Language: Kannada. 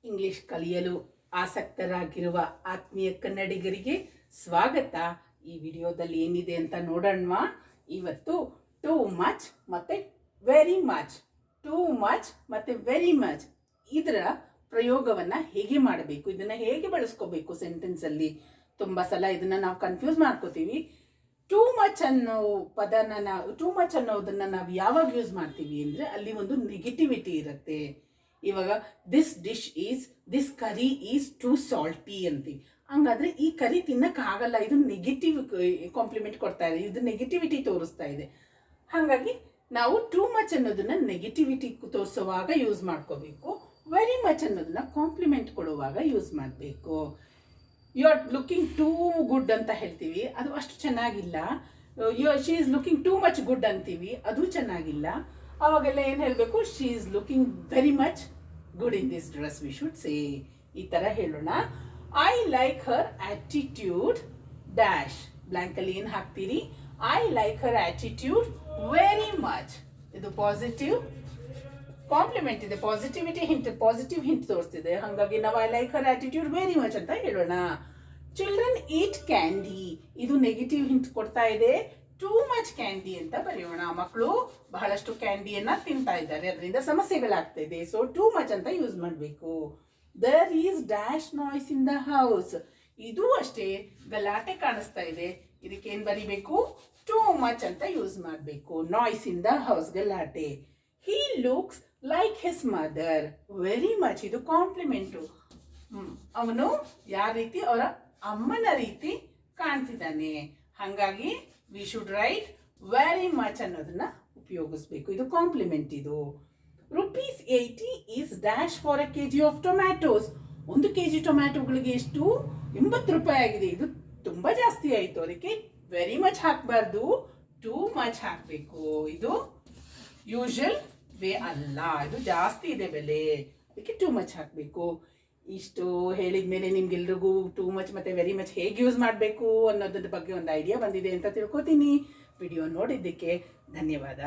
ಇಂಗ್ಲಿಷ್ ಕಲಿಯಲು ಆಸಕ್ತರಾಗಿರುವ ಆತ್ಮೀಯ ಕನ್ನಡಿಗರಿಗೆ ಸ್ವಾಗತ. ಈ ವಿಡಿಯೋದಲ್ಲಿ ಏನಿದೆ ಅಂತ ನೋಡೋಣ. ಇವತ್ತು ಟೂ ಮಚ್ ಮತ್ತು ವೆರಿ ಮಚ್, ಟೂ ಮಚ್ ಮತ್ತು ವೆರಿ ಮಚ್ ಇದರ ಪ್ರಯೋಗವನ್ನು ಹೇಗೆ ಮಾಡಬೇಕು, ಇದನ್ನು ಹೇಗೆ ಬಳಸ್ಕೋಬೇಕು ಸೆಂಟೆನ್ಸಲ್ಲಿ. ತುಂಬ ಸಲ ಇದನ್ನು ನಾವು ಕನ್ಫ್ಯೂಸ್ ಮಾಡ್ಕೋತೀವಿ. ಟೂ ಮಚ್ ಅನ್ನೋ ಪದನ ಟೂ ಮಚ್ ಅನ್ನೋದನ್ನು ನಾವು ಯಾವಾಗ ಯೂಸ್ ಮಾಡ್ತೀವಿ ಅಂದರೆ ಅಲ್ಲಿ ಒಂದು ನೆಗೆಟಿವಿಟಿ ಇರುತ್ತೆ. ಇವಾಗ this curry is two salty ಅಂತೀವಿ. ಹಂಗಾದ್ರೆ ಈ ಕರಿ ತಿನ್ನಕ್ಕಾಗಲ್ಲ, ಇದು ನೆಗೆಟಿವ್ ಕಾಂಪ್ಲಿಮೆಂಟ್ ಕೊಡ್ತಾ ಇದೆ, ಇದು ನೆಗೆಟಿವಿಟಿ ತೋರಿಸ್ತಾ ಇದೆ. ಹಾಗಾಗಿ ನಾವು ಟೂ ಮಚ್ ಅನ್ನೋದನ್ನ ನೆಗೆಟಿವಿಟಿ ತೋರಿಸುವಾಗ ಯೂಸ್ ಮಾಡ್ಕೋಬೇಕು. ವೆರಿ ಮಚ್ ಅನ್ನೋದನ್ನ ಕಾಂಪ್ಲಿಮೆಂಟ್ ಕೊಡುವಾಗ ಯೂಸ್ ಮಾಡಬೇಕು. You are looking too good ಅಂತ ಹೇಳ್ತೀವಿ, ಅದು ಅಷ್ಟು ಚೆನ್ನಾಗಿಲ್ಲ. She is looking too much good ಅಂತೀವಿ, ಅದು ಚೆನ್ನಾಗಿಲ್ಲ. ಅವಾಗೆಲ್ಲ ಏನು ಹೇಳಬೇಕು? She is looking very much good in this dress, we should say. ಈ ಥರ ಹೇಳೋಣ. I like her attitude dash ಬ್ಲ್ಯಾಂಕಲ್ಲಿ ಏನು ಹಾಕ್ತೀರಿ? I like her attitude very much. ಇದು ಪಾಸಿಟಿವ್ ಕಾಂಪ್ಲಿಮೆಂಟ್ ಇದೆ, ಪಾಸಿಟಿವ್ ಹಿಂಟ್ ತೋರಿಸ್ತಿದೆ. ಹಾಗಾಗಿ ನಾವು I like her attitude very much ಅಂತ ಹೇಳೋಣ. ಚಿಲ್ಡ್ರನ್ ಈಟ್ ಕ್ಯಾಂಡಿ, ಇದು ನೆಗೆಟಿವ್ ಹಿಂಟ್ ಕೊಡ್ತಾ ಇದೆ. ಟೂ ಮಚ್ ಕ್ಯಾಂಡಿ ಅಂತ ಬರೆಯೋಣ. ಮಕ್ಕಳು ಬಹಳಷ್ಟು ಕ್ಯಾಂಡಿಯನ್ನ ತಿಂತಾ ಇದ್ದಾರೆ, ಅದರಿಂದ ಸಮಸ್ಯೆಗಳಾಗ್ತಾ ಇದೆ. ಸೊ ಟೂ ಮಚ್ ಅಂತ ಯೂಸ್ ಮಾಡಬೇಕು. There is dash noise in the house, ಇದು ಅಷ್ಟೇ ಗಲಾಟೆ ಕಾಣಿಸ್ತಾ ಇದೆ, ಇದಕ್ಕೇನು ಬರಿಬೇಕು? ಟೂ ಮಚ್ ಅಂತ ಯೂಸ್ ಮಾಡಬೇಕು. ನಾಯ್ಸ್ ಇನ್ ದ ಹೌಸ್, ಗಲಾಟೆ. He looks like his mother very much, ಇದು ಕಾಂಪ್ಲಿಮೆಂಟು. ಅವನು ಯಾರ ರೀತಿ? ಅವರ ಅಮ್ಮನ ರೀತಿ ಕಾಣ್ತಿದ್ದಾನೆ. ಹಾಗಾಗಿ we should write very much ಅನ್ನೋದನ್ನ ಉಪಯೋಗಿಸ್ಬೇಕು. ಇದು ಕಾಂಪ್ಲಿಮೆಂಟ್. ಇದು ₹80 is dash for a KG of tomatoes, 1 KG ಟೊಮ್ಯಾಟೋಗಳಿಗೆ ಎಷ್ಟು? 80 ರೂಪಾಯಿ ಆಗಿದೆ. ಇದು ತುಂಬ ಜಾಸ್ತಿ ಆಯಿತು, ಅದಕ್ಕೆ ವೆರಿ ಮಚ್ ಹಾಕಬಾರ್ದು, ಟೂ ಮಚ್ ಹಾಕಬೇಕು. ಇದು ಯೂಶುವಲ್ ವೇ ಅಲ್ಲ, ಇದು ಜಾಸ್ತಿ ಇದೆ ಬೆಲೆ, ಅದಕ್ಕೆ ಟೂ ಮಚ್ ಹಾಕಬೇಕು. ಇಷ್ಟು ಹೇಳಿದ ಮೇಲೆ ನಿಮ್ಗೆಲ್ರಿಗೂ ಟೂ ಮಚ್ ಮತ್ತು ವೆರಿ ಮಚ್ ಹೇಗೆ ಯೂಸ್ ಮಾಡಬೇಕು ಅನ್ನೋದ್ರ ಬಗ್ಗೆ ಒಂದು ಐಡಿಯಾ ಬಂದಿದೆ ಅಂತ ತಿಳ್ಕೊತೀನಿ. ವಿಡಿಯೋ ನೋಡಿದ್ದಕ್ಕೆ ಧನ್ಯವಾದ.